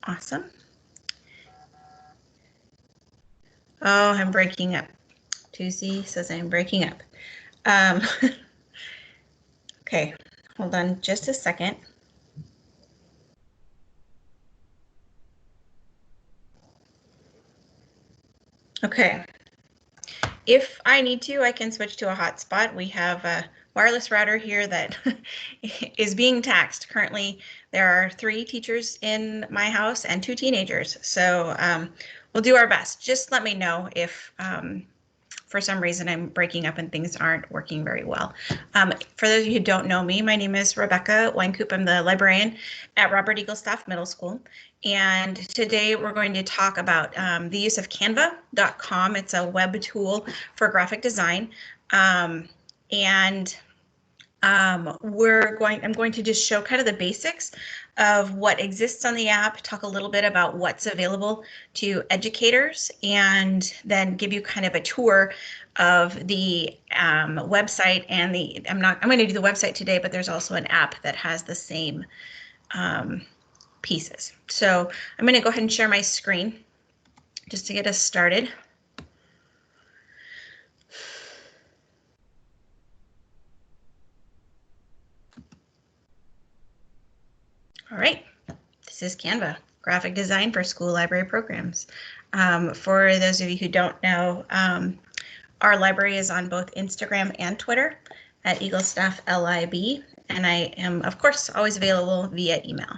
Awesome. Oh, I'm breaking up. Tuesday says I'm breaking up. Okay, hold on just a second. Okay. If I need to, I can switch to a hotspot. We have a wireless router here that is being taxed. Currently, there are 3 teachers in my house and 2 teenagers. So we'll do our best. Just let me know if for some reason I'm breaking up and things aren't working very well. For those of you who don't know me, my name is Rebecca Weinkoop. I'm the librarian at Robert Eaglestaff Middle School. And today we're going to talk about the use of Canva.com. It's a web tool for graphic design. I'm going to just show kind of the basics of what exists on the app, talk a little bit about what's available to educators, and then give you kind of a tour of the website and I'm going to do the website today, but there's also an app that has the same pieces. So I'm going to go ahead and share my screen just to get us started. All right, this is Canva, graphic design for school library programs. For those of you who don't know, our library is on both Instagram and Twitter at Eaglestaff LIB, and I am, of course, always available via email.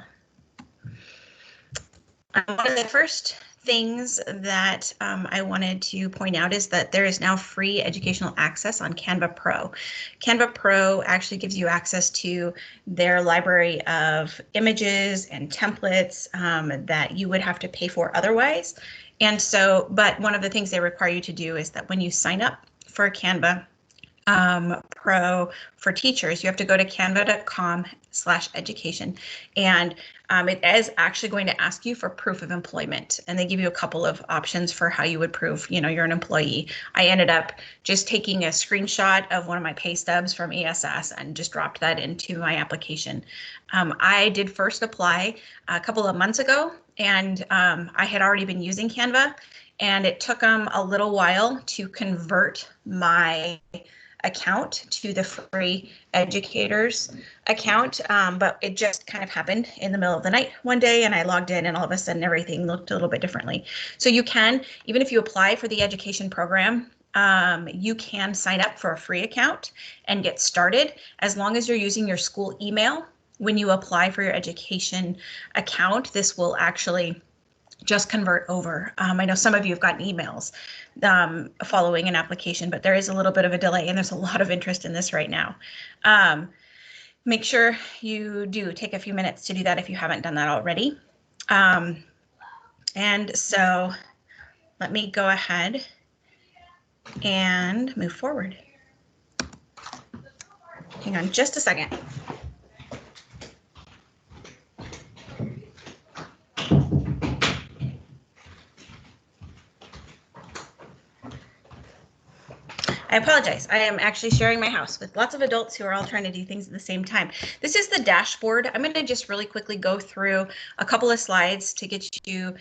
One of the first things that I wanted to point out is that there is now free educational access on Canva Pro. Canva Pro actually gives you access to their library of images and templates that you would have to pay for otherwise. And so, but one of the things they require you to do is that when you sign up for Canva Pro for teachers, you have to go to canva.com/education, and it is actually going to ask you for proof of employment, and they give you a couple of options for how you would prove, you're an employee. I ended up just taking a screenshot of one of my pay stubs from ESS and just dropped that into my application. I did first apply a couple of months ago, and I had already been using Canva, and it took them a little while to convert my account to the free educators account, but it just kind of happened in the middle of the night one day, and I logged in and all of a sudden everything looked a little bit differently. So you can, even if you apply for the education program, you can sign up for a free account and get started as long as you're using your school email. When you apply for your education account, this will actually just convert over. I know some of you have gotten emails following an application, but there is a little bit of a delay, and there's a lot of interest in this right now. Make sure you do take a few minutes to do that if you haven't done that already. And so let me go ahead and move forward. Hang on just a second. I apologize. I am actually sharing my house with lots of adults who are all trying to do things at the same time. This is the dashboard. I'm going to just really quickly go through a couple of slides to get you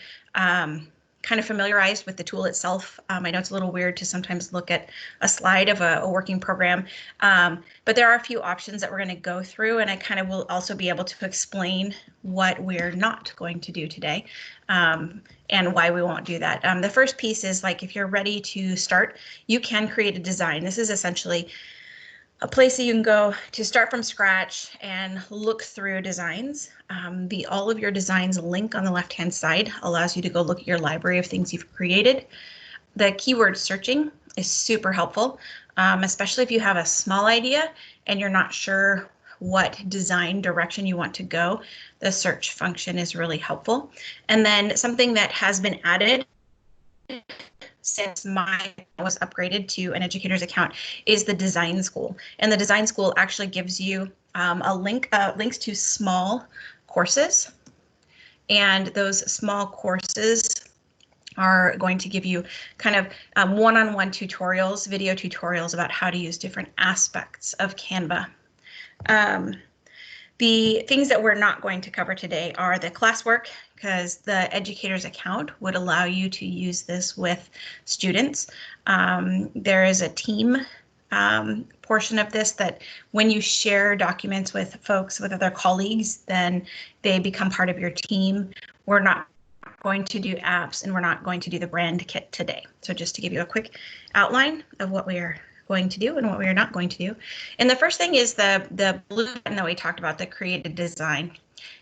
kind of familiarized with the tool itself. I know it's a little weird to sometimes look at a slide of a working program, but there are a few options that we're going to go through, and I kind of will also be able to explain what we're not going to do today and why we won't do that. The first piece is, like, if you're ready to start, you can create a design. This is essentially a place that you can go to start from scratch and look through designs. The All of Your Designs link on the left-hand side allows you to go look at your library of things you've created. The keyword searching is super helpful, especially if you have a small idea and you're not sure what design direction you want to go. The search function is really helpful. And then something that has been added since mine was upgraded to an educator's account is the Design School. And the Design School actually gives you links to small courses. And those small courses are going to give you kind of one-on-one tutorials, video tutorials about how to use different aspects of Canva. The things that we're not going to cover today are the classwork, because the educator's account would allow you to use this with students. There is a team portion of this that when you share documents with folks, with other colleagues, then they become part of your team. We're not going to do apps, and we're not going to do the brand kit today. So just to give you a quick outline of what we are going to do and what we are not going to do. And the first thing is the blue button that we talked about, the create a design.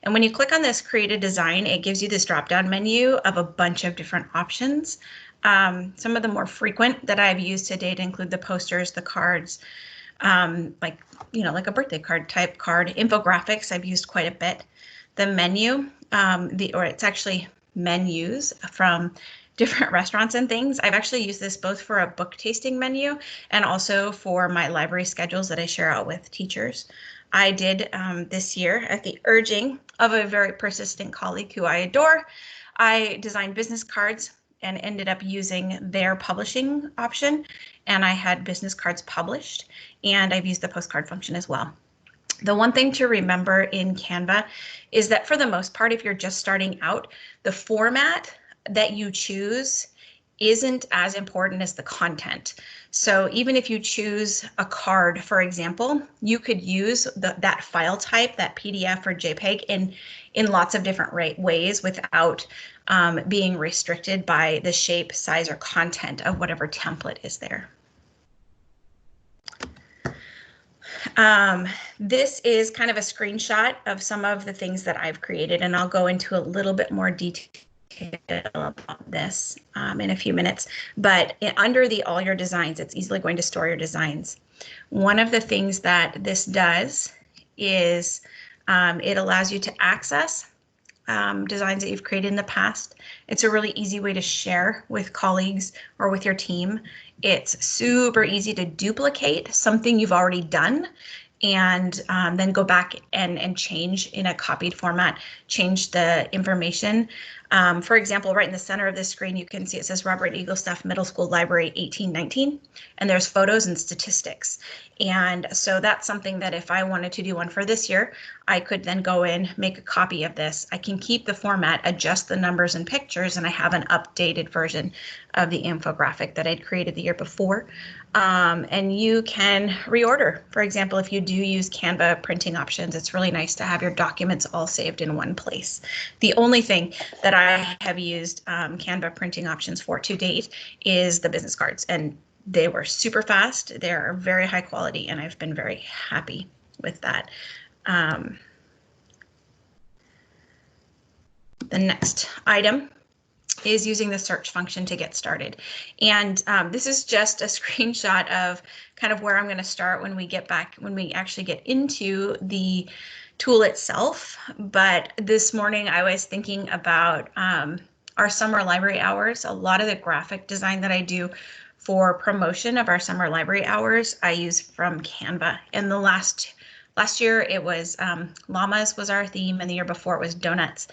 And when you click on this create a design, it gives you this drop-down menu of a bunch of different options. Some of the more frequent that I've used to date include the posters, the cards, like a birthday card type card. Infographics I've used quite a bit. The menu, it's actually menus from different restaurants and things. I've actually used this both for a book tasting menu and also for my library schedules that I share out with teachers. I did this year, at the urging of a very persistent colleague who I adore, I designed business cards and ended up using their publishing option, and I had business cards published, and I've used the postcard function as well. The one thing to remember in Canva is that for the most part, if you're just starting out, the format that you choose isn't as important as the content. So even if you choose a card, for example, you could use that file type, that PDF or JPEG, in lots of different ways without being restricted by the shape, size, or content of whatever template is there. This is kind of a screenshot of some of the things that I've created, and I'll go into a little bit more detail about this in a few minutes. But under the all your designs, it's easily going to store your designs. One of the things that this does is it allows you to access designs that you've created in the past. It's a really easy way to share with colleagues or with your team. It's super easy to duplicate something you've already done and then go back and change in a copied format, change the information. For example, right in the center of this screen, you can see it says Robert Eaglestaff Middle School Library 1819, and there's photos and statistics. And so that's something that if I wanted to do one for this year, I could then go in, make a copy of this. I can keep the format, adjust the numbers and pictures, and I have an updated version of the infographic that I'd created the year before. And you can reorder. For example, if you do use Canva printing options, it's really nice to have your documents all saved in one place. The only thing that I have used Canva printing options for to date is the business cards, and they were super fast. They're very high quality, and I've been very happy with that. The next item is using the search function to get started. And this is just a screenshot of kind of where I'm going to start when we actually get into the tool itself. But this morning I was thinking about our summer library hours. A lot of the graphic design that I do for promotion of our summer library hours, I use from Canva. And the last year it was llamas was our theme, and the year before it was donuts.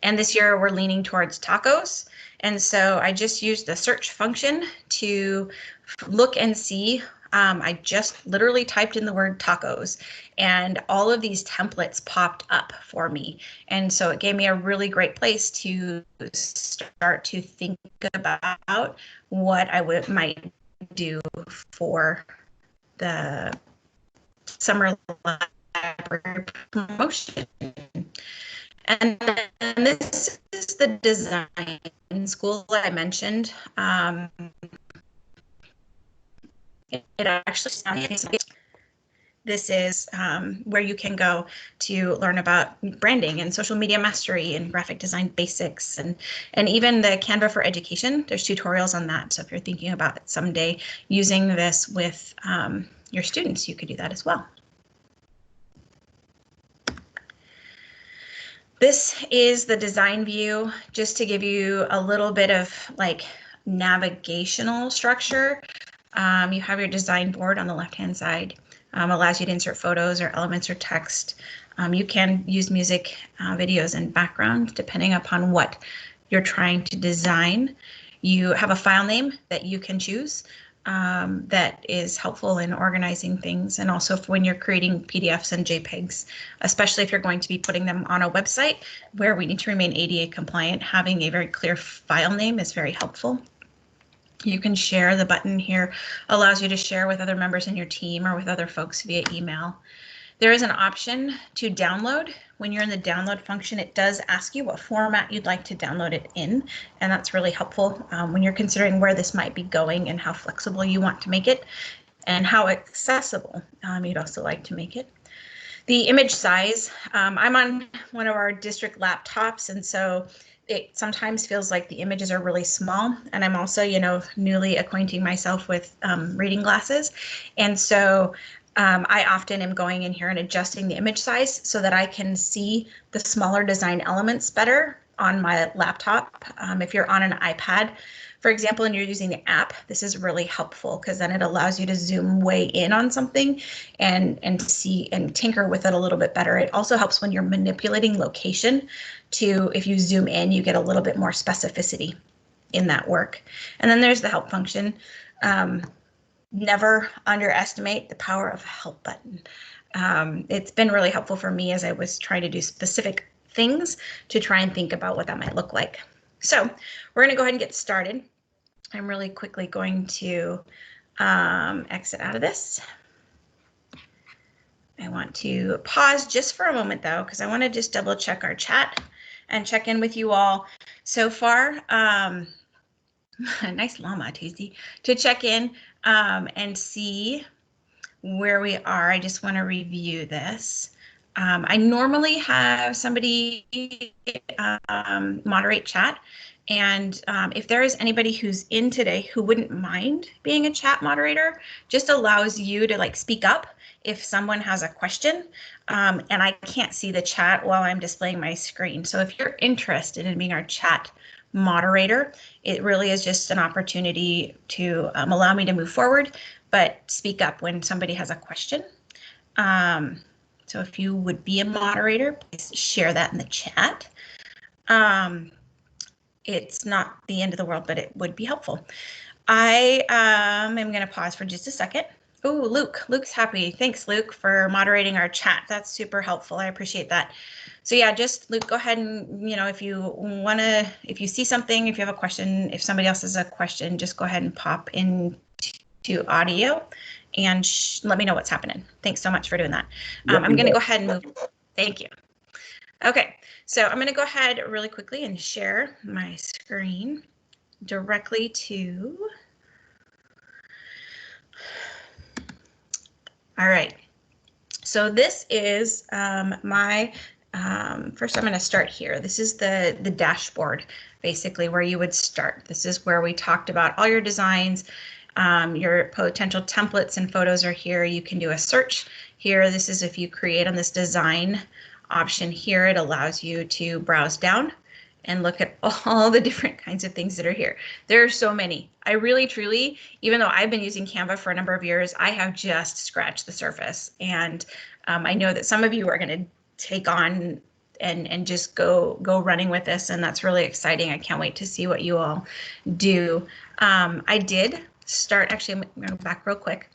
And this year we're leaning towards tacos. And so I just used the search function to look and see. I just literally typed in the word tacos, and all of these templates popped up for me. And so it gave me a really great place to start to think about what I might do for the summer library promotion. And this is the design school I mentioned. It actually sounds. This is where you can go to learn about branding and social media mastery and graphic design basics, and even the Canva for Education. There's tutorials on that. So if you're thinking about it someday using this with your students, you could do that as well. This is the design view, just to give you a little bit of like navigational structure. You have your design board on the left-hand side. Allows you to insert photos or elements or text. You can use music, videos, and background depending upon what you're trying to design. You have a file name that you can choose. that is helpful in organizing things, and also when you're creating PDFs and JPEGs, especially if you're going to be putting them on a website where we need to remain ADA compliant. Having a very clear file name is very helpful. You can share. The button here allows you to share with other members in your team or with other folks via email. There is an option to download. When you're in the download function, it does ask you what format you'd like to download it in, and that's really helpful when you're considering where this might be going and how flexible you want to make it and how accessible you'd also like to make it. The image size, I'm on one of our district laptops, and so it sometimes feels like the images are really small, and I'm also, newly acquainting myself with reading glasses, and so I often am going in here and adjusting the image size so that I can see the smaller design elements better on my laptop. If you're on an iPad, for example, and you're using the app, this is really helpful because then it allows you to zoom way in on something and see and tinker with it a little bit better. It also helps when you're manipulating location to, if you zoom in, you get a little bit more specificity in that work. And then there's the help function. Never underestimate the power of a help button. It's been really helpful for me as I was trying to do specific things to try and think about what that might look like. So we're going to go ahead and get started. I'm really quickly going to exit out of this. I want to pause just for a moment though, because I want to just double check our chat and check in with you all so far. Nice llama, Tuesday, to check in and see where we are. I just want to review this. I normally have somebody moderate chat, and if there is anybody who's in today who wouldn't mind being a chat moderator, just allows you to speak up if someone has a question, and I can't see the chat while I'm displaying my screen. So if you're interested in being our chat moderator, it really is just an opportunity to allow me to move forward, but speak up when somebody has a question. So if you would be a moderator, please share that in the chat. It's not the end of the world, but it would be helpful. I am going to pause for just a second. Oh, Luke's happy. Thanks, Luke, for moderating our chat. That's super helpful. I appreciate that. So yeah, just Luke, go ahead and, if you see something, if you have a question, if somebody else has a question, just go ahead and pop into audio and let me know what's happening. Thanks so much for doing that. I'm going to go ahead and move. Thank you. Okay, so I'm going to go ahead really quickly and share my screen directly to. All right, so this is my, first I'm going to start here. This is the dashboard, basically where you would start. This is where we talked about all your designs, your potential templates and photos are here. You can do a search here. This is if you create on this design option here, it allows you to browse down and look at all the different kinds of things that are here. There are so many. I really, truly, even though I've been using Canva for a number of years, I have just scratched the surface. And I know that some of you are going to take on and just go running with this, and that's really exciting. I can't wait to see what you all do. I did start, actually, I'm going to go back real quick.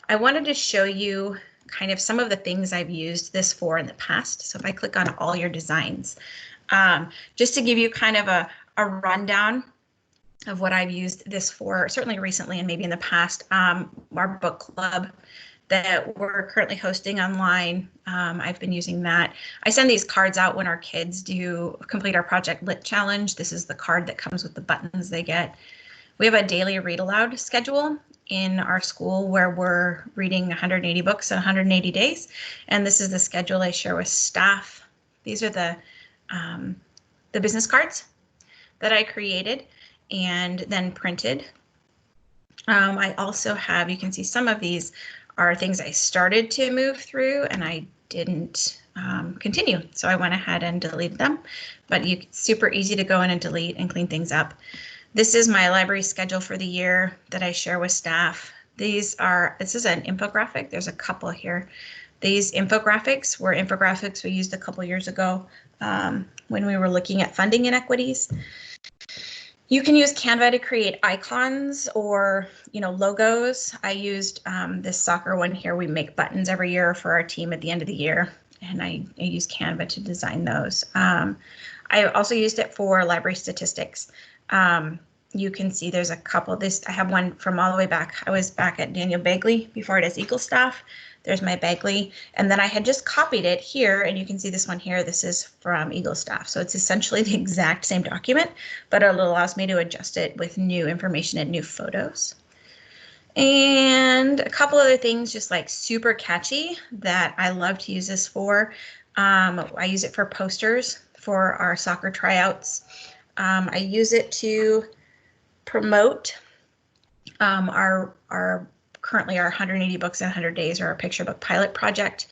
I wanted to show you kind of some of the things I've used this for in the past. So if I click on all your designs, just to give you kind of a rundown of what I've used this for, certainly recently and maybe in the past, our book club that we're currently hosting online. I've been using that. I send these cards out when our kids do complete our Project Lit Challenge. This is the card that comes with the buttons they get. We have a daily read aloud schedule in our school where we're reading 180 books in 180 days. And this is the schedule I share with staff. These are the business cards that I created and then printed. I also have, you can see some of these are things I started to move through and I didn't continue. So I went ahead and deleted them, but super easy to go in and delete and clean things up. This is my library schedule for the year that I share with staff. This is an infographic. There's a couple here. These infographics were infographics we used a couple years ago when we were looking at funding inequities. You can use Canva to create icons or, logos. I used this soccer one here. We make buttons every year for our team at the end of the year, and I use Canva to design those. I also used it for library statistics. You can see there's a couple. I have one from all the way back. I was back at Daniel Bagley before it as Eagle Staff. There's my Bagley. And then I had just copied it here, and you can see this one here. This is from Eagle Staff. So it's essentially the exact same document, but it allows me to adjust it with new information and new photos. And a couple other things just like super catchy that I love to use this for. I use it for posters for our soccer tryouts. I use it to promote our currently our 180 books in 100 days, or our picture book pilot project.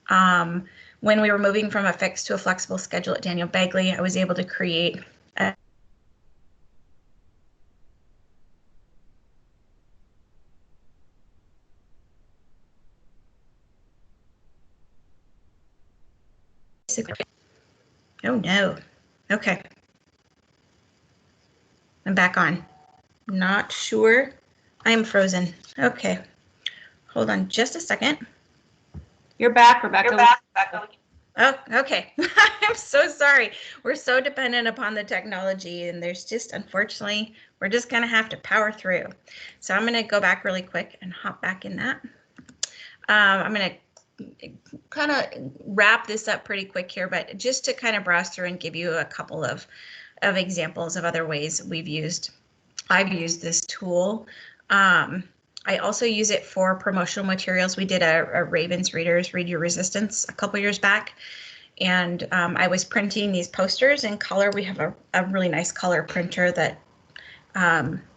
When we were moving from a fixed to a flexible schedule at Daniel Bagley, I was able to create a oh no. Okay. I'm back on. Not sure. I'm frozen. Okay. Hold on just a second. You're back, Rebecca. Oh, okay. I'm so sorry. We're so dependent upon the technology, and there's just, unfortunately, we're just going to have to power through. So I'm going to go back really quick and hop back in that. I'm going to kind of wrap this up pretty quick here, but just to kind of browse through and give you a couple of examples of other ways I've used this tool. I also use it for promotional materials. We did a Ravens Readers Read Your Resistance a couple years back, and I was printing these posters in color. We have a really nice color printer that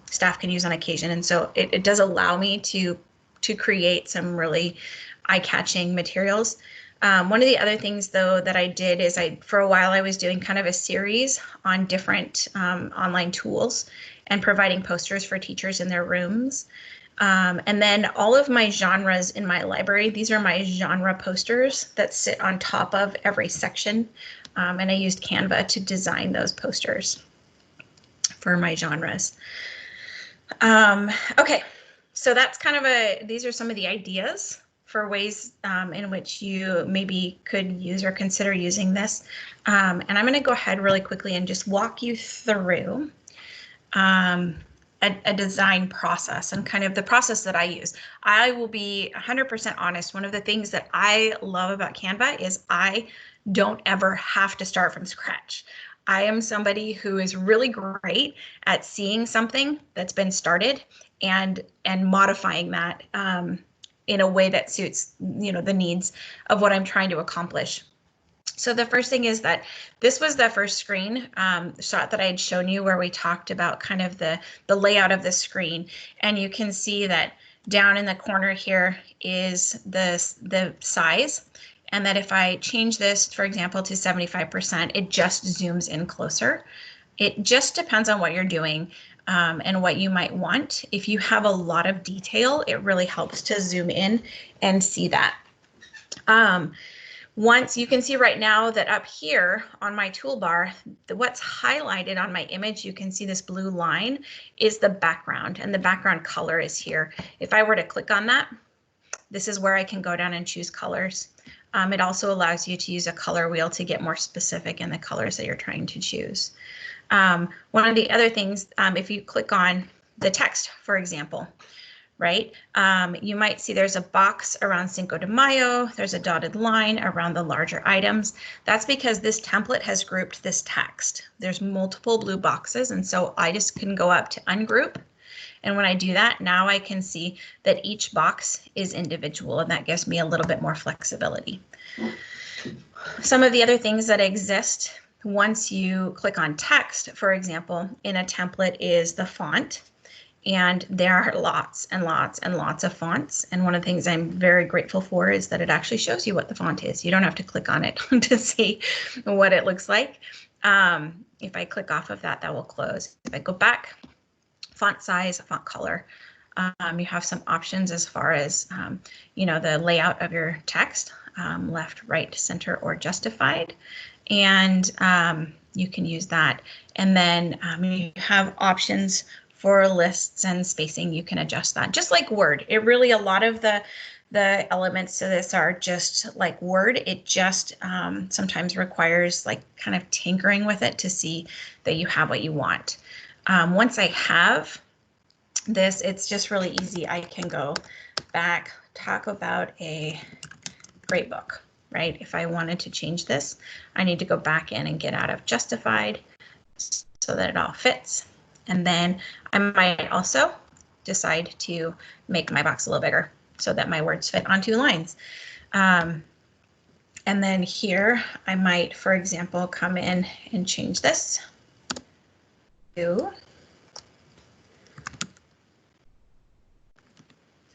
staff can use on occasion, and so it does allow me to create some really eye-catching materials. One of the other things, though, that I did is for a while I was doing kind of a series on different online tools and providing posters for teachers in their rooms. And then all of my genres in my library, these are my genre posters that sit on top of every section. And I used Canva to design those posters for my genres. Okay, so that's kind of these are some of the ideas for ways in which you maybe could use or consider using this. And I'm going to go ahead really quickly and just walk you through a design process and kind of the process that I use. I will be 100% honest. One of the things that I love about Canva is I don't ever have to start from scratch. I am somebody who is really great at seeing something that's been started and modifying that in a way that suits, the needs of what I'm trying to accomplish. So the first thing is that this was the first screen shot that I had shown you, where we talked about kind of the layout of the screen. And you can see that down in the corner here is the size. And that if I change this, for example, to 75%, it just zooms in closer. It just depends on what you're doing and what you might want. If you have a lot of detail, it really helps to zoom in and see that. Once you can see right now that up here on my toolbar, what's highlighted on my image, you can see this blue line is the background, and the background color is here. If I were to click on that, this is where I can go down and choose colors. It also allows you to use a color wheel to get more specific in the colors that you're trying to choose. One of the other things, if you click on the text, for example, right? You might see there's a box around Cinco de Mayo. There's a dotted line around the larger items. That's because this template has grouped this text. There's multiple blue boxes, and so I just can go up to ungroup. And when I do that, now I can see that each box is individual, and that gives me a little bit more flexibility. Some of the other things that exist once you click on text, for example, in a template is the font. And there are lots and lots and lots of fonts. And one of the things I'm very grateful for is that it actually shows you what the font is. You don't have to click on it to see what it looks like. If I click off of that, that will close. If I go back, font size, font color, you have some options as far as, the layout of your text, left, right, center, or justified. And you can use that. And then you have options for lists and spacing. You can adjust that, just like Word. It really, a lot of the elements to this are just like Word. It just sometimes requires like kind of tinkering with it to see that you have what you want. Once I have this, it's just really easy. I can go back, talk about a great book, right? If I wanted to change this, I need to go back in and get out of justified so that it all fits. And then I might also decide to make my box a little bigger so that my words fit on 2 lines. And then here I might, for example, come in and change this to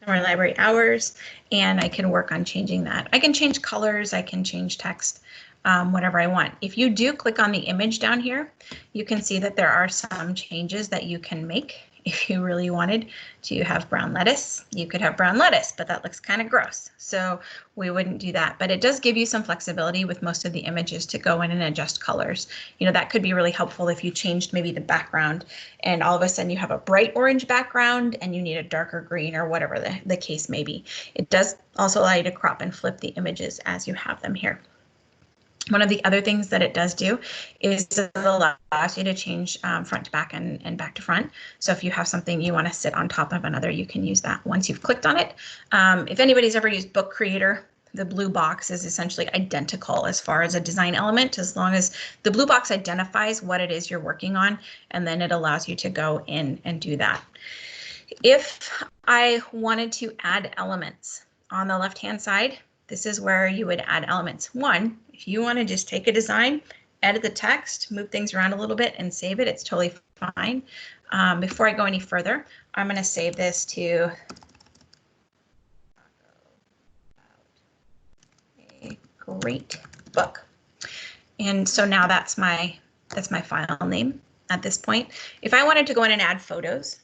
summer library hours, and I can work on changing that. I can change colors, I can change text, whatever I want. If you do click on the image down here, you can see that there are some changes that you can make. If you really wanted to have brown lettuce, you could have brown lettuce, but that looks kind of gross. So we wouldn't do that. But it does give you some flexibility with most of the images to go in and adjust colors. You know, that could be really helpful if you changed maybe the background and all of a sudden you have a bright orange background and you need a darker green or whatever the case may be. It does also allow you to crop and flip the images as you have them here. One of the other things that it does do is it allows you to change front to back and back to front. So if you have something you want to sit on top of another, you can use that once you've clicked on it. If anybody's ever used Book Creator, the blue box is essentially identical as far as a design element, as long as the blue box identifies what it is you're working on, and then it allows you to go in and do that. If I wanted to add elements on the left-hand side, this is where you would add elements. One, if you want to just take a design, edit the text, move things around a little bit and save it, it's totally fine. Before I go any further, I'm going to save this to a great book. And so now that's my file name at this point. If I wanted to go in and add photos,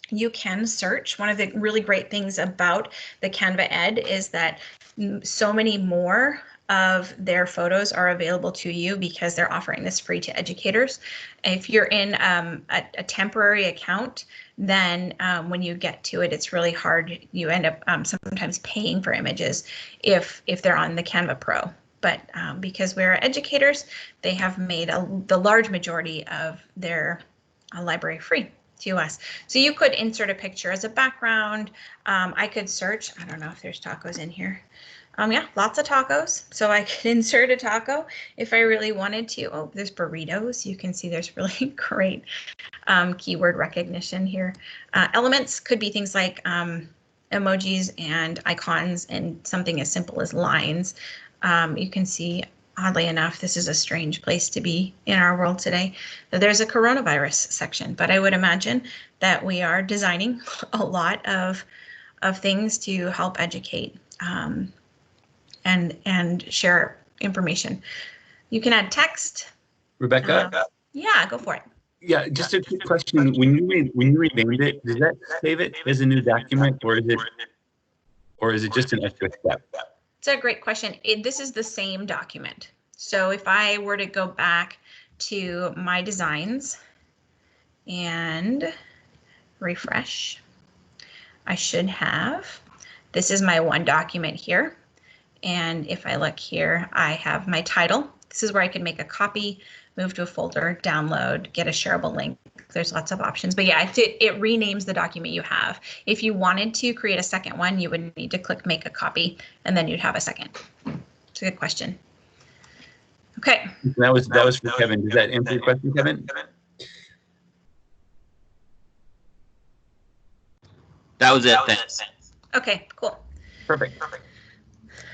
you can search. One of the really great things about the Canva Ed is that so many more of their photos are available to you because they're offering this free to educators. If you're in a temporary account, then when you get to it, it's really hard. You end up sometimes paying for images if they're on the Canva Pro. But because we're educators, they have made the large majority of their library free to us. So you could insert a picture as a background. I could search, I don't know if there's tacos in here. Yeah, lots of tacos. So I could insert a taco if I really wanted to. Oh, there's burritos. You can see there's really great keyword recognition here. Elements could be things like emojis and icons and something as simple as lines. You can see, oddly enough, this is a strange place to be in our world today. There's a coronavirus section, but I would imagine that we are designing a lot of things to help educate and share information. You can add text. Rebecca? Yeah, go for it. Yeah, just a quick question. When you renamed it, does that save it as a new document, or is it just an extra step? It's a great question. This is the same document. So if I were to go back to my designs and refresh, I should have, this is my one document here. And if I look here, I have my title. This is where I can make a copy, move to a folder, download, get a shareable link. There's lots of options, but yeah, it renames the document you have. If you wanted to create a second one, you would need to click make a copy, and then you'd have a second. It's a good question. Okay. That was for Kevin. Does that answer your question, Kevin? That was it. Thanks. Okay, cool. Perfect.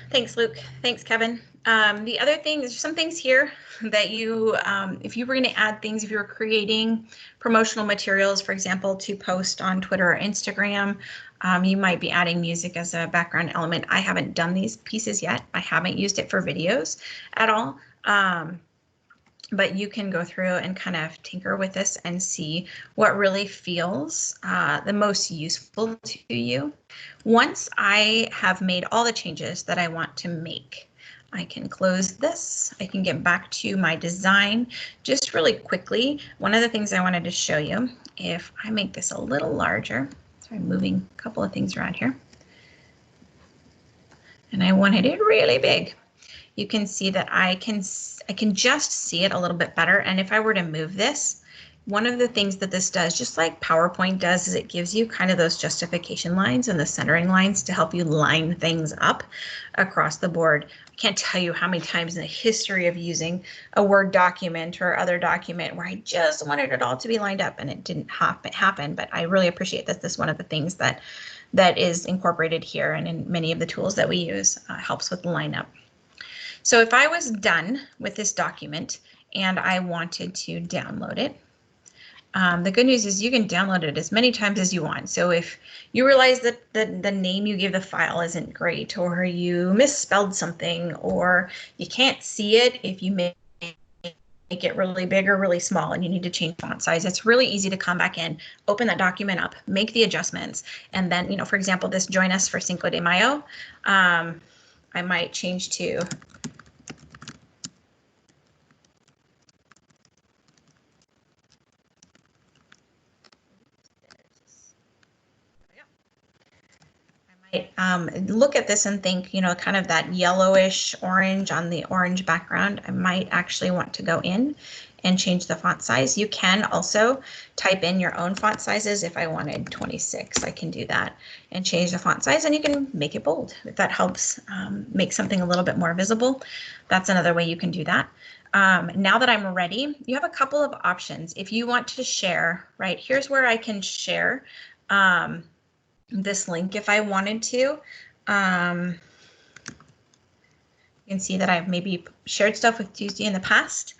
Thanks, Luke. Thanks, Kevin. The other thing, there's some things here that you, if you were going to add things, if you were creating promotional materials, for example, to post on Twitter or Instagram, you might be adding music as a background element. I haven't done these pieces yet. I haven't used it for videos at all. But you can go through and kind of tinker with this and see what really feels the most useful to you. Once I have made all the changes that I want to make, I can close this. I can get back to my design just really quickly. One of the things I wanted to show you, if I make this a little larger, so I'm moving a couple of things around here, and I wanted it really big. You can see that I can just see it a little bit better. And if I were to move this, one of the things that this does, just like PowerPoint does, is it gives you kind of those justification lines and the centering lines to help you line things up across the board. I can't tell you how many times in the history of using a Word document or other document where I just wanted it all to be lined up and it didn't happen. But I really appreciate that this is one of the things that is incorporated here, and in many of the tools that we use helps with the lineup. So if I was done with this document and I wanted to download it, the good news is you can download it as many times as you want. So if you realize that the name you gave the file isn't great, or you misspelled something, or you can't see it if you make it really big or really small and you need to change font size, it's really easy to come back in, open that document up, make the adjustments, and then, you know, for example, this join us for Cinco de Mayo, I might change to look at this and think, you know, kind of that yellowish orange on the orange background. I might actually want to go in and change the font size. You can also type in your own font sizes. If I wanted 26, I can do that and change the font size, and you can make it bold. If that helps make something a little bit more visible, that's another way you can do that. Now that I'm ready, you have a couple of options. If you want to share, right, here's where I can share this link if I wanted to. You can see that I've maybe shared stuff with Tuesday in the past.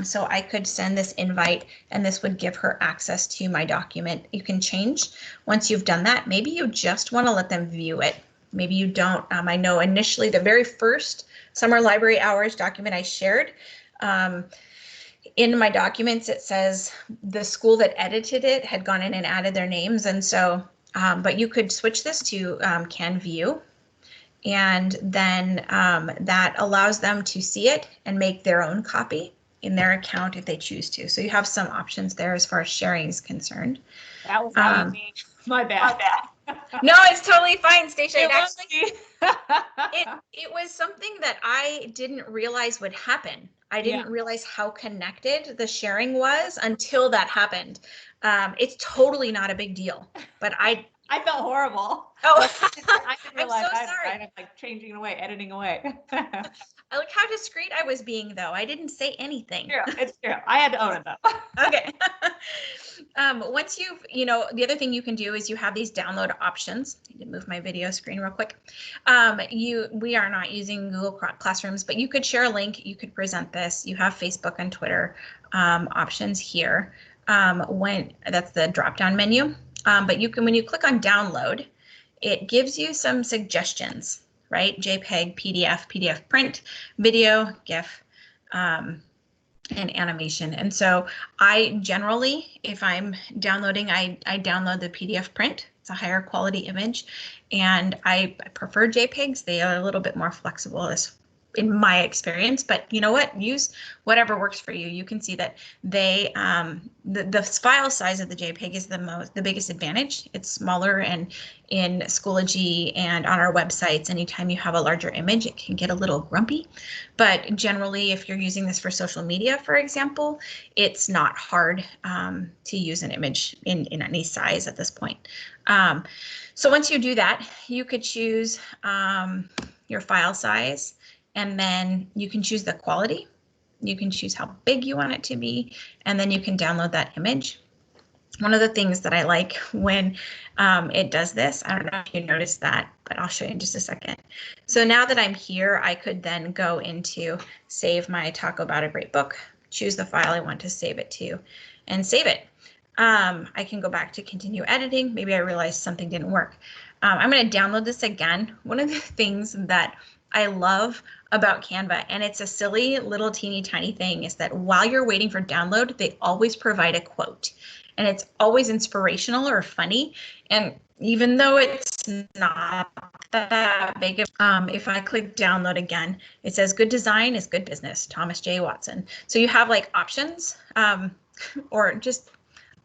So I could send this invite and this would give her access to my document. You can change once you've done that. Maybe you just want to let them view it. Maybe you don't. I know initially the very first Summer Library Hours document I shared, in my documents it says the school that edited it had gone in and added their names, and so but you could switch this to Can View, and then that allows them to see it and make their own copy in their account if they choose to. So you have some options there as far as sharing is concerned. That was not me. My bad. No, it's totally fine, Stacia. It was something that I didn't realize would happen. I didn't realize how connected the sharing was until that happened. It's totally not a big deal, but I felt horrible. Oh, I didn't realize I'm so sorry. I'm like changing away, editing away. I like how discreet I was being, though. I didn't say anything. Yeah, it's true. I had to own it though. Okay. Once you know, the other thing you can do is you have these download options. I need to move my video screen real quick. We are not using Google Classrooms, but you could share a link. You could present this. You have Facebook and Twitter options here. When that's the drop-down menu. But you can, when you click on download, it gives you some suggestions, right? JPEG, PDF, PDF print, video, GIF, and animation. And so I generally, if I'm downloading, I download the PDF print. It's a higher quality image, and I prefer JPEGs. They are a little bit more flexible as in my experience, but you know what, use whatever works for you. You can see that they the file size of the JPEG is the biggest advantage. It's smaller, and in Schoology and on our websites, anytime you have a larger image, it can get a little grumpy. But generally, if you're using this for social media, for example, it's not hard to use an image in any size at this point. So once you do that, you could choose your file size. And then you can choose the quality. You can choose how big you want it to be, and then you can download that image. One of the things that I like when it does this, I don't know if you noticed that, but I'll show you in just a second. So now that I'm here, I could then go into save my Talk About a Great Book, choose the file I want to save it to, and save it. I can go back to continue editing. Maybe I realized something didn't work. I'm going to download this again. One of the things that I love about Canva, and it's a silly little teeny tiny thing, is that while you're waiting for download, they always provide a quote, and it's always inspirational or funny. And even though it's not that big, if I click download again, it says good design is good business, Thomas J. Watson. So you have like options or just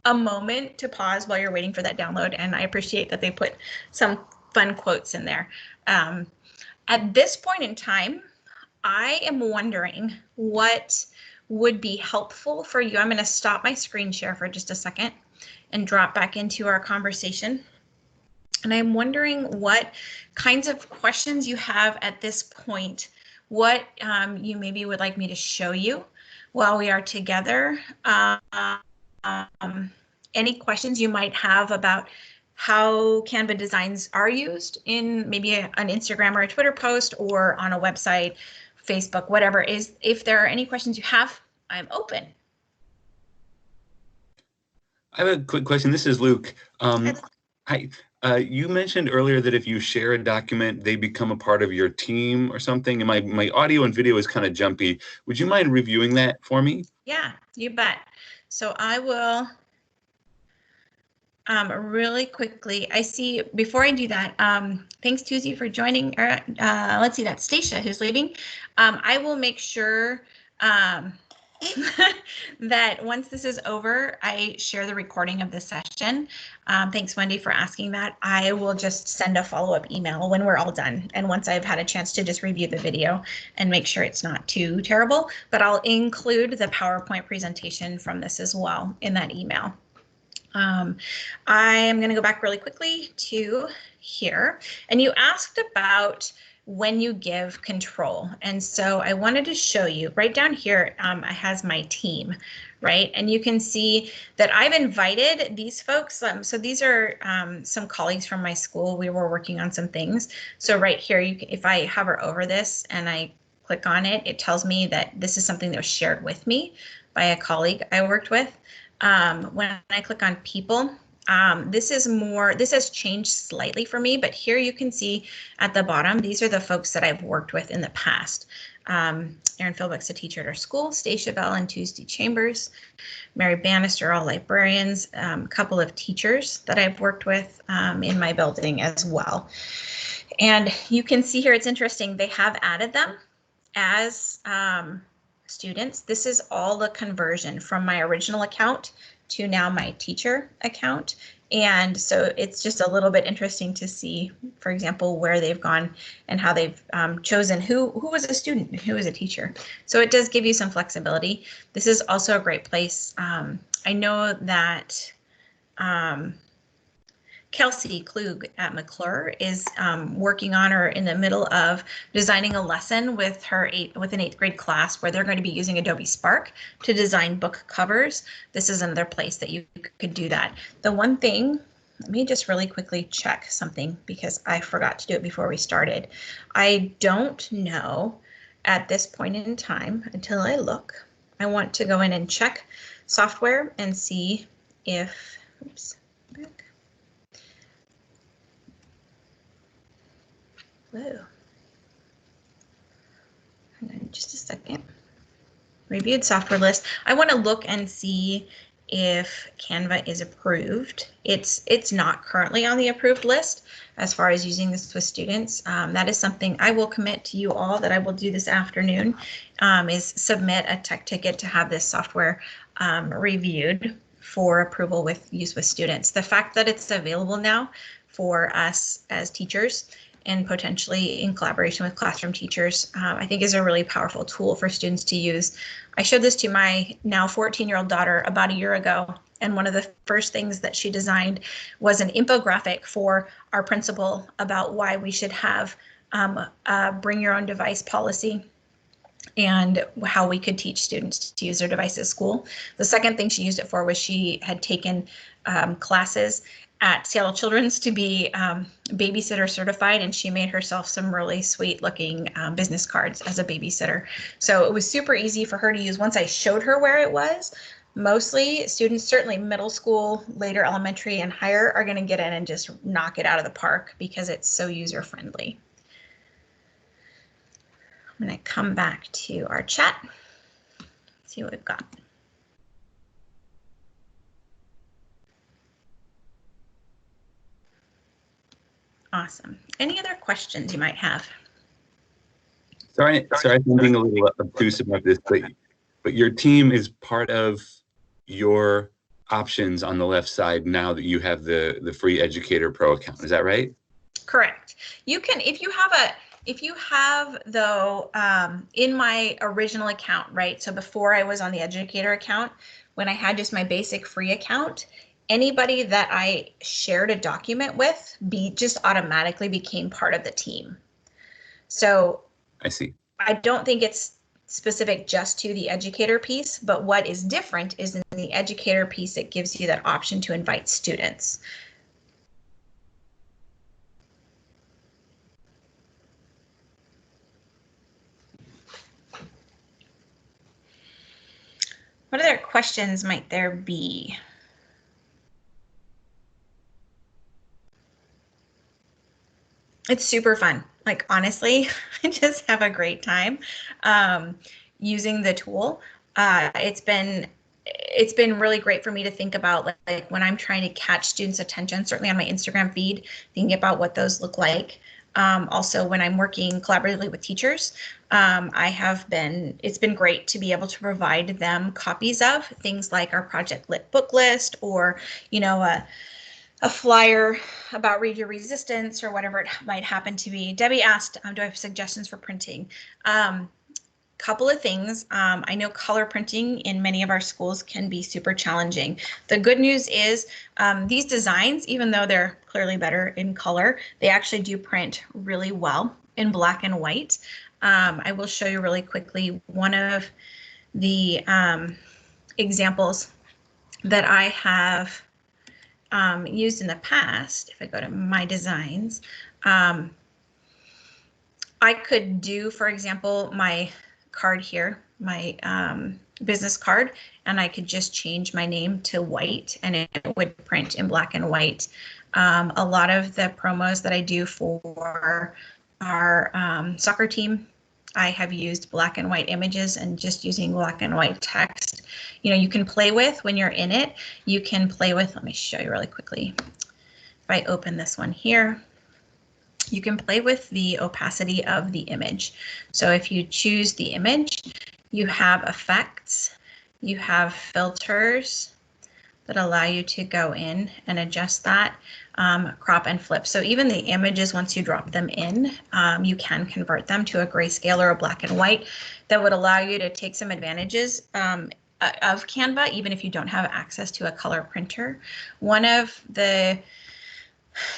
a moment to pause while you're waiting for that download. And I appreciate that they put some fun quotes in there. At this point in time, I am wondering what would be helpful for you. I'm going to stop my screen share for just a second and drop back into our conversation. And I'm wondering what kinds of questions you have at this point, what you maybe would like me to show you while we are together. Any questions you might have about how Canva designs are used in maybe an Instagram or a Twitter post or on a website, Facebook, whatever is. If there are any questions you have, I'm open. I have a quick question. This is Luke. You mentioned earlier that if you share a document, they become a part of your team or something. And my audio and video is kind of jumpy. Would you mind reviewing that for me? Yeah, you bet. So I will really quickly. I see, before I do that, thanks Tuesday for joining. Let's see, that's Stacia who's leaving. I will make sure that once this is over, I share the recording of the session. Thanks, Wendy, for asking that. I will just send a follow-up email when we're all done. And once I've had a chance to just review the video and make sure it's not too terrible, but I'll include the PowerPoint presentation from this as well in that email. I am going to go back really quickly to here. And you asked about when you give control. And so I wanted to show you right down here, it has my team, right? And you can see that I've invited these folks. So these are some colleagues from my school. We were working on some things. So right here, if I hover over this and I click on it, it tells me that this is something that was shared with me by a colleague I worked with. When I click on people, this has changed slightly for me, but here you can see at the bottom, these are the folks that I've worked with in the past. Erin Philbeck's a teacher at our school, Stacia Bell and Tuesday Chambers, Mary Bannister, all librarians, a couple of teachers that I've worked with in my building as well. And you can see here, it's interesting, they have added them as students. This is all the conversion from my original account to now my teacher account. And so it's just a little bit interesting to see, for example, where they've gone and how they've chosen who was a student and who was a teacher. So it does give you some flexibility. This is also a great place. I know that Kelsey Klug at McClure is working on or in the middle of designing a lesson with an 8th grade class where they're going to be using Adobe Spark to design book covers. This is another place that you could do that. The one thing, let me just really quickly check something because I forgot to do it before we started. I don't know at this point in time until I look. I want to go in and check software and see if, oops, back. Whoa. Hang on just a second. Reviewed software list. I want to look and see if Canva is approved. It's not currently on the approved list as far as using this with students. That is something I will commit to you all that I will do this afternoon, is submit a tech ticket to have this software reviewed for approval with use with students. The fact that it's available now for us as teachers and potentially in collaboration with classroom teachers, I think is a really powerful tool for students to use. I showed this to my now 14-year-old daughter about a year ago, and one of the first things that she designed was an infographic for our principal about why we should have a bring your own device policy and how we could teach students to use their device at school. The second thing she used it for was she had taken classes at Seattle Children's to be babysitter certified, and she made herself some really sweet looking business cards as a babysitter. So it was super easy for her to use once I showed her where it was. Mostly students, certainly middle school, later elementary and higher, are going to get in and just knock it out of the park because it's so user friendly. I'm going to come back to our chat, see what we've got. Awesome. Any other questions you might have? Sorry, I'm being a little obtuse about this, but your team is part of your options on the left side now that you have the free Educator Pro account. Is that right? Correct. You can, if you have though, in my original account, right? So before I was on the Educator account, when I had just my basic free account, anybody that I shared a document with just automatically became part of the team. So I see. I don't think it's specific just to the Educator piece, but what is different is in the Educator piece, it gives you that option to invite students. What other questions might there be? It's super fun. Like, honestly, I just have a great time using the tool. It's been really great for me to think about, like when I'm trying to catch students' attention, certainly on my Instagram feed, thinking about what those look like. Also, when I'm working collaboratively with teachers, it's been great to be able to provide them copies of things like our Project Lit book list, or, you know, a flyer about Read Your Resistance, or whatever it might happen to be. Debbie asked, do I have suggestions for printing? Couple of things. I know color printing in many of our schools can be super challenging. The good news is these designs, even though they're clearly better in color, they actually do print really well in black and white. I will show you really quickly one of the examples that I have used in the past. If I go to my designs, I could do, for example, my card here, my business card, and I could just change my name to white and it would print in black and white. A lot of the promos that I do for our soccer team, I have used black and white images and just using black and white text. You know, you can play with when you're in it. You can play with, let me show you really quickly. If I open this one here, you can play with the opacity of the image. So if you choose the image, you have effects, you have filters that allow you to go in and adjust that, crop and flip. So even the images, once you drop them in, you can convert them to a grayscale or a black and white that would allow you to take some advantages of Canva, even if you don't have access to a color printer. One of the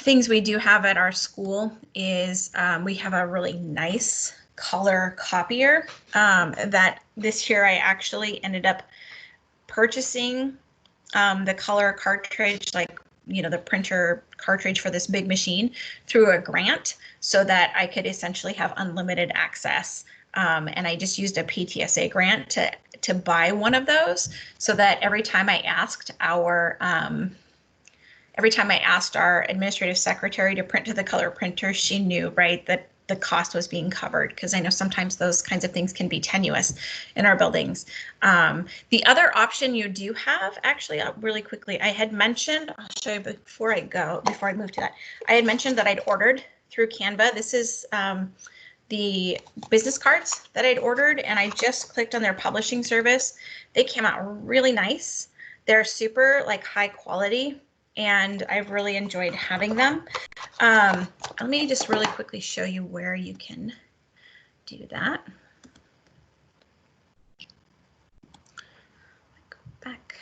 things we do have at our school is we have a really nice color copier that this year I actually ended up purchasing the color cartridge, like, you know, the printer cartridge for this big machine through a grant so that I could essentially have unlimited access. And I just used a PTSA grant to buy one of those so that every time I asked our administrative secretary to print to the color printer, she knew, right, that the cost was being covered, because I know sometimes those kinds of things can be tenuous in our buildings. The other option you do have, actually, really quickly, I had mentioned, I'll show you before I move to that, I had mentioned that I'd ordered through Canva. This is the business cards that I'd ordered, and I just clicked on their publishing service. They came out really nice. They're super like high quality, and I've really enjoyed having them. Let me just really quickly show you where you can do that. Go back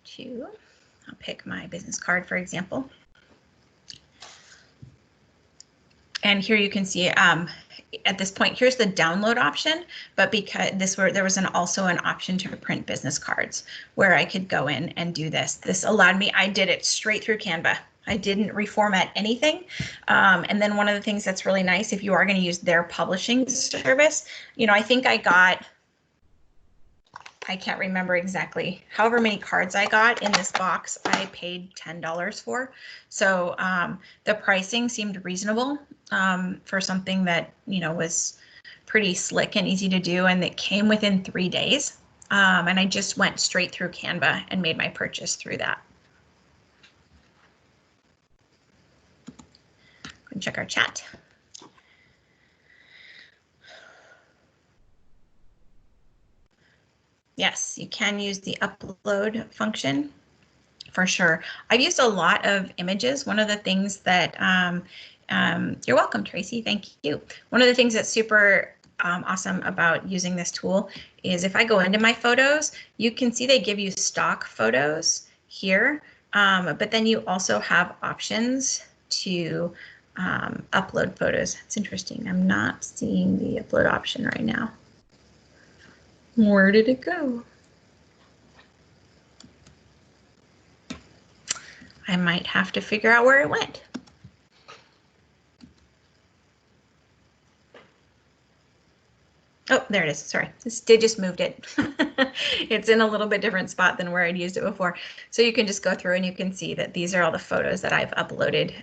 to, I'll pick my business card, for example. And here you can see at this point, here's the download option, but because there was also an option to print business cards where I could go in and do this. This allowed me, I did it straight through Canva. I didn't reformat anything. And then one of the things that's really nice, if you are going to use their publishing service, you know, I think I can't remember exactly, however many cards I got in this box, I paid $10 for. So the pricing seemed reasonable for something that, you know, was pretty slick and easy to do, and it came within 3 days. And I just went straight through Canva and made my purchase through that. and check our chat. Yes, you can use the upload function for sure. I've used a lot of images. One of the things that, you're welcome, Tracy, thank you. One of the things that's super awesome about using this tool is if I go into my photos, you can see they give you stock photos here, but then you also have options to upload photos. It's interesting. I'm not seeing the upload option right now. Where did it go? I might have to figure out where it went. Oh, there it is. Sorry, they just moved it. It's in a little bit different spot than where I'd used it before. So you can just go through and you can see that these are all the photos that I've uploaded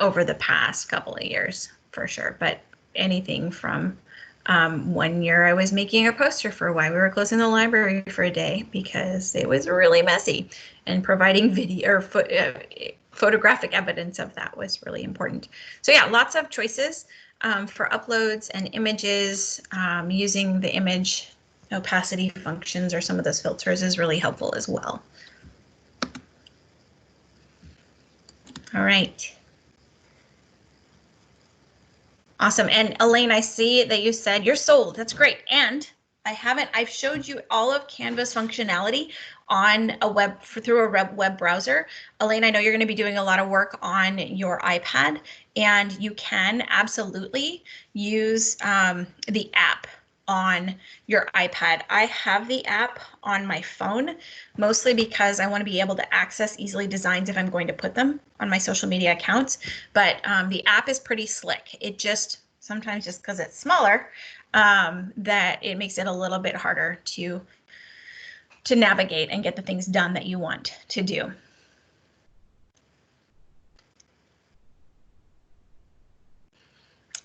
over the past couple of years for sure. But anything from 1 year I was making a poster for why we were closing the library for a day because it was really messy, and providing video or photographic evidence of that was really important. So yeah, lots of choices for uploads and images. Using the image opacity functions or some of those filters is really helpful as well. All right. Awesome. And Elaine, I see that you said you're sold. That's great. And I've showed you all of Canva's functionality on a through a web browser. Elaine, I know you're going to be doing a lot of work on your iPad, and you can absolutely use the app on your iPad. I have the app on my phone, mostly because I want to be able to access easily designs if I'm going to put them on my social media accounts. But the app is pretty slick. It just, sometimes just because it's smaller, that it makes it a little bit harder to navigate and get the things done that you want to do.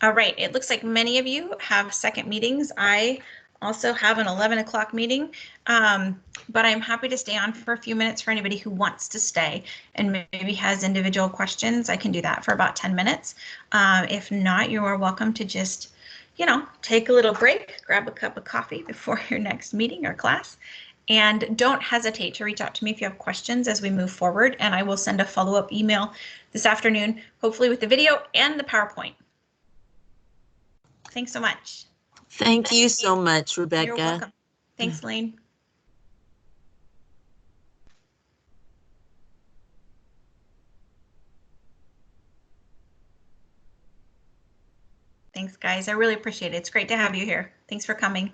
All right, it looks like many of you have second meetings. I also have an 11 o'clock meeting, but I'm happy to stay on for a few minutes for anybody who wants to stay and maybe has individual questions. I can do that for about 10 minutes. If not, you are welcome to just, take a little break, grab a cup of coffee before your next meeting or class. And don't hesitate to reach out to me if you have questions as we move forward, and I will send a follow-up email this afternoon, hopefully with the video and the PowerPoint. Thanks so much. Thank you so much, Rebecca. You're welcome. Thanks, Lane. Thanks, guys. I really appreciate it. It's great to have you here. Thanks for coming.